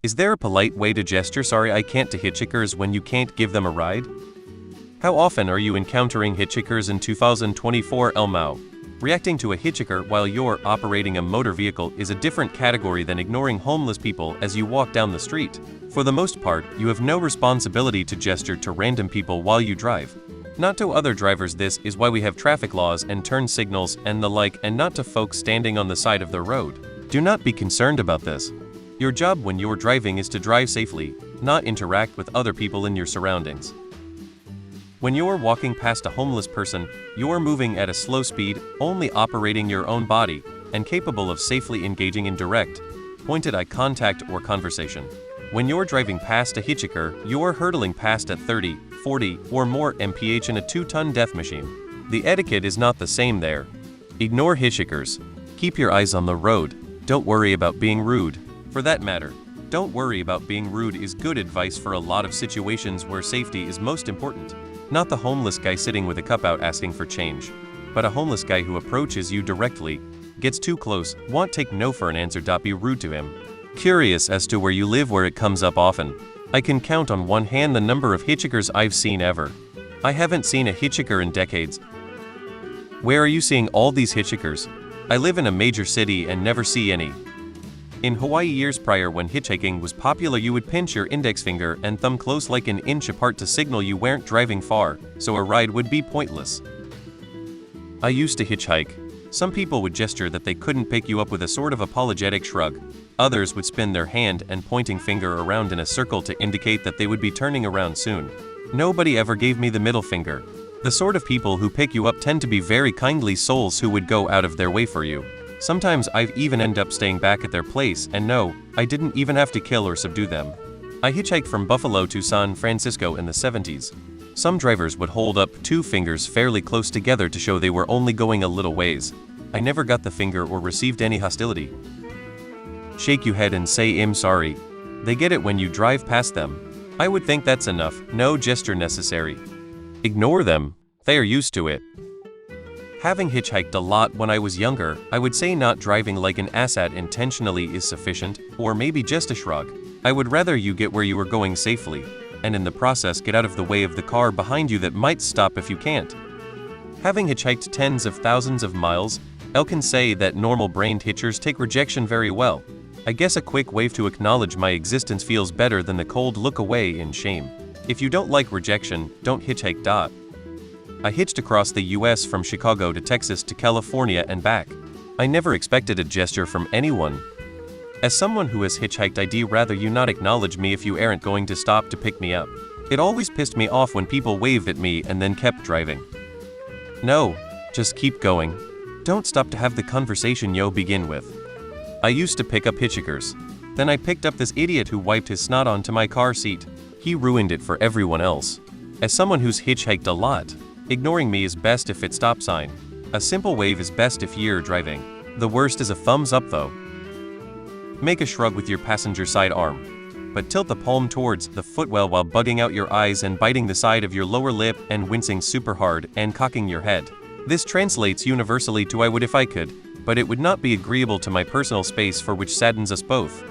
Is there a polite way to gesture sorry I can't to hitchhikers when you can't give them a ride? How often are you encountering hitchhikers in 2024 Elmao? Reacting to a hitchhiker while you're operating a motor vehicle is a different category than ignoring homeless people as you walk down the street. For the most part, you have no responsibility to gesture to random people while you drive. Not to other drivers. This is why we have traffic laws and turn signals and the like, and not to folks standing on the side of the road. Do not be concerned about this. Your job when you're driving is to drive safely, not interact with other people in your surroundings. When you're walking past a homeless person, you're moving at a slow speed, only operating your own body, and capable of safely engaging in direct, pointed eye contact or conversation. When you're driving past a hitchhiker, you're hurtling past at 30, 40, or more mph in a 2-ton death machine. The etiquette is not the same there. Ignore hitchhikers. Keep your eyes on the road. Don't worry about being rude. For that matter, don't worry about being rude is good advice for a lot of situations where safety is most important. Not the homeless guy sitting with a cup out asking for change, but a homeless guy who approaches you directly, gets too close, won't take no for an answer. Be rude to him. Curious as to where you live, where it comes up often. I can count on one hand the number of hitchhikers I've seen ever. I haven't seen a hitchhiker in decades. Where are you seeing all these hitchhikers? I live in a major city and never see any. In Hawaii years prior, when hitchhiking was popular, you would pinch your index finger and thumb close like an inch apart to signal you weren't driving far, so a ride would be pointless. I used to hitchhike. Some people would gesture that they couldn't pick you up with a sort of apologetic shrug. Others would spin their hand and pointing finger around in a circle to indicate that they would be turning around soon. Nobody ever gave me the middle finger. The sort of people who pick you up tend to be very kindly souls who would go out of their way for you. Sometimes I've even ended up staying back at their place, and no, I didn't even have to kill or subdue them. I hitchhiked from Buffalo to San Francisco in the 70s. Some drivers would hold up 2 fingers fairly close together to show they were only going a little ways. I never got the finger or received any hostility. Shake your head and say I'm sorry. They get it when you drive past them. I would think that's enough, no gesture necessary. Ignore them, they are used to it. Having hitchhiked a lot when I was younger, I would say not driving like an asshat intentionally is sufficient, or maybe just a shrug. I would rather you get where you are going safely, and in the process get out of the way of the car behind you that might stop if you can't. Having hitchhiked tens of thousands of miles, I can say that normal-brained hitchers take rejection very well. I guess a quick wave to acknowledge my existence feels better than the cold look away in shame. If you don't like rejection, don't hitchhike. I hitched across the US from Chicago to Texas to California and back. I never expected a gesture from anyone. As someone who has hitchhiked, I'd rather you not acknowledge me if you aren't going to stop to pick me up. It always pissed me off when people waved at me and then kept driving. No, just keep going. Don't stop to have the conversation you begin with. I used to pick up hitchhikers. Then I picked up this idiot who wiped his snot onto my car seat. He ruined it for everyone else. As someone who's hitchhiked a lot, ignoring me is best if it's stop sign. A simple wave is best if you're driving. The worst is a thumbs up though. Make a shrug with your passenger side arm, but tilt the palm towards the footwell while bugging out your eyes and biting the side of your lower lip and wincing super hard and cocking your head. This translates universally to I would if I could, but it would not be agreeable to my personal space, for which saddens us both.